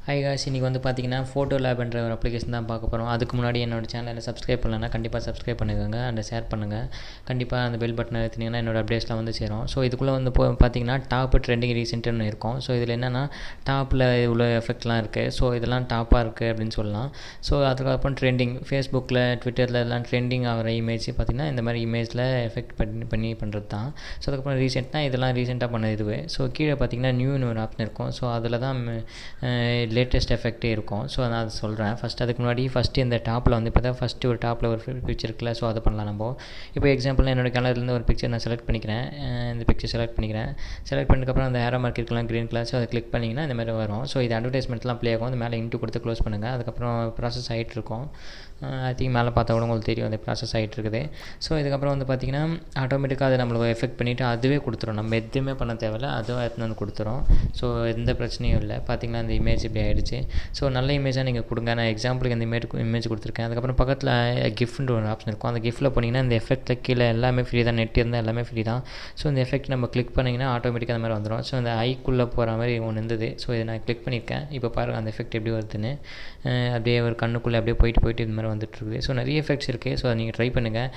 High guys, இன்றைக்கி வந்து பார்த்தீங்கன்னா ஃபோட்டோலேப்ன்ற ஒரு அப்ளிகேஷன் தான் பார்க்க போகிறோம். அதுக்கு முன்னாடி என்னோட சேனலை சப்ஸ்கிரைப் பண்ணலன்னா கண்டிப்பாக சப்ஸ்கிரைப் பண்ணிக்கோங்க அண்ட் ஷேர் பண்ணுங்கள். கண்டிப்பாக அந்த பெல் பட்டனை எடுத்திங்கன்னா என்னோட அப்டேட்ஸ்லாம் வந்து சேரும். ஸோ இதுக்குள்ளே வந்து பார்த்தீங்கன்னா டாப் ட்ரெண்டிங் ரீசெண்ட்டுன்னு இருக்கும். ஸோ இதில் என்னென்னா டாப்பில் இவ்வளோ எஃபெக்ட்லாம் இருக்குது. ஸோ இதெல்லாம் டாப்பாக இருக்குது அப்படின்னு சொல்லலாம். ஸோ அதுக்கப்புறம் ட்ரெண்டிங் ஃபேஸ்புக்கில் ட்விட்டரில் எல்லாம் ட்ரெண்டிங் ஆகிற இமேஜ் பார்த்திங்கன்னா இந்த மாதிரி இமேஜில் எஃபெக்ட் பண்ணி பண்ணுறது தான். ஸோ அதுக்கப்புறம் ரீசெண்டாக இதெல்லாம் ரீசெண்டாக பண்ணது இதுவே. ஸோ கீழே பார்த்திங்கன்னா நியூன்னு ஒரு ஆப்ஷன் இருக்கும். ஸோ அதில் தான் லேட்டஸ்ட் எஃபெக்ட்டே இருக்கும். ஸோ நான் அதை சொல்கிறேன். அதுக்கு முன்னாடி இந்த டாப்பில் வந்து இப்போ தான் ஒரு டாப்பில் ஒரு பிக்சர் இருக்குல்ல. ஸோ அதை பண்ணலாம் நம்ம. இப்போ எக்ஸாம்பிள் என்னோடய கேலரிலேருந்து ஒரு பிக்சர் நான் செலக்ட் பண்ணிக்கிறேன். இந்த பிக்சர் செலக்ட் பண்ணதுக்கப்புறம் அந்த ஏரோ மார்க் இருக்கலாம் க்ரீன் கலர். ஸோ அதை கிளிக் பண்ணிங்கன்னா இந்த மாதிரி வரும். ஸோ இது அட்வர்டைஸ்மெண்ட்லாம் ப்ளே ஆகும். அது மேலே இன்ட்டு கொடுத்து க்ளோஸ் பண்ணுங்கள். அதுக்கப்புறம் ப்ராசஸ் ஆகிட்டு இருக்கும். ஐ திங்க் மேலே பார்த்தா கூட உங்களுக்கு தெரியும் அது ப்ராசஸ் ஆகிட்டு இருக்குது. ஸோ இதுக்கப்புறம் வந்து பார்த்திங்கன்னா ஆட்டோமேட்டிக்காக அதை நம்மளுக்கு எஃபெக்ட் பண்ணிவிட்டு அதுவே கொடுத்துரும். நம்ம எதுவுமே பண்ண தேவையில்ல, அதுவும் எடுத்துன்னு வந்து கொடுத்துரும். ஸோ எந்த பிரச்சனையும் இல்லை. பார்த்திங்கன்னா அந்த இமேஜ் இப்படி ஆகிடுச்சு. ஸோ நல்ல இமேஜாக நீங்கள் கொடுங்க. நான் எக்ஸாம்பிளுக்கு இந்த இமேஜ் கொடுத்துருக்கேன். அதுக்கப்புறம் பக்கத்தில் கிஃப்ட்ன்ற ஒரு ஆப்ஷன் இருக்கும். அந்த கிஃப்ட்டில் போனீங்கன்னா இந்த எஃபெக்ட்டில் கீழே எல்லாமே ஃப்ரீ தான். நெட் இருந்தால் எல்லாமே ஃப்ரீ தான். ஸோ இந்த எஃபெக்ட் நம்ம கிளிக் பண்ணிங்கன்னா ஆட்டோமேட்டிக்காக அந்த மாதிரி வந்துடும். ஸோ அந்த ஐக்குள்ளே போகிற மாதிரி ஒன்று இருந்தது. ஸோ இதை நான் கிளிக் பண்ணியிருக்கேன். இப்போ பாருங்கள் அந்த எஃபெக்ட் எப்படி வருதுன்னு. அப்படியே ஒரு கண்ணுக்குள்ளே அப்படியே போயிட்டு இந்த மாதிரி வந்துட்டுருக்குது. ஸோ நிறைய எஃபெக்ட்ஸ் இருக்குது. ஸோ அதை நீங்கள் ட்ரை பண்ணுங்கள்.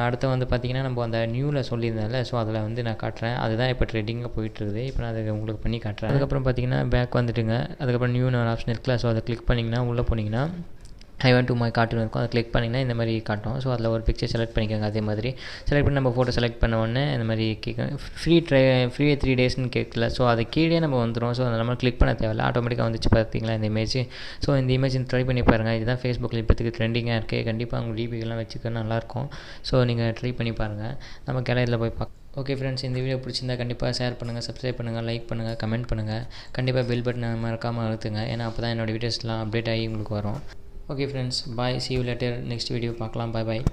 அடுத்து வந்து பார்த்திங்கன்னா நம்ம அந்த நியூவில் சொல்லியிருந்தால. ஸோ அதில் வந்து நான் காட்டுறேன். அதுதான் இப்போ ட்ரெண்டிங்காக போயிட்டுருக்குது. இப்போ நான் அதை உங்களுக்கு பண்ணி காட்டுறேன். அதுக்கப்புறம் பார்த்திங்கன்னா பேக் வந்துட்டுங்க. அதுக்கப்புறம் நியூன்னு ஒரு ஆப்ஷன் இருக்குல்ல. ஸோ அதை கிளிக் பண்ணிங்கன்னா உள்ளே போனீங்கன்னா I want to my cartoon இருக்கும். அதை கிளிக் பண்ணிங்கன்னா இந்த மாதிரி காட்டும். ஸோ அதில் ஒரு பிக்சர் செலக்ட் பண்ணிக்கோங்க. அதே மாதிரி செலக்ட் பண்ணி நம்ம ஃபோட்டோ செலக்ட் பண்ண உடனே இந்த மாதிரி கேட்கும். ஃப்ரீ 3 டேஸ்ன்னு கேட்கல. ஸோ அது கீழே நம்ம வந்துடும். ஸோ அதை நம்ம கிளிக் பண்ண தேவையில்ல, ஆட்டோமேட்டிக்காக வந்துச்சு பார்த்தீங்களா இந்த இமேஜ். ஸோ இந்த இமேஜ் ட்ரை பண்ணி பாருங்கள். இதுதான் ஃபேஸ்புக்கில் இப்போத்துக்கு ட்ரெண்டிங்காக இருக்குது. கண்டிப்பாக உங்கள் டிபிக்கெல்லாம் வச்சுக்க நல்லாயிருக்கும். ஸோ நீங்கள் ட்ரை பண்ணி பாருங்கள். நம்ம கேலரியில் போய் ஓகே ஃப்ரெண்ட்ஸ், இந்த வீடியோ பிடிச்சிருந்தா கண்டிப்பாக ஷேர் பண்ணுங்கள், சப்ஸ்கிரைப் பண்ணுங்கள், லைக் பண்ணுங்கள், கமெண்ட் பண்ணுங்கள். கண்டிப்பாக பெல் பட்டனை மறக்காமல் அழுத்துங்க. ஏன்னா அப்போ தான் என்னோடய வீடியோஸ்லாம் அப்டேட் ஆகி உங்களுக்கு வரும். Okay friends, bye. See you later. Next video பார்க்கலாம். பாய்.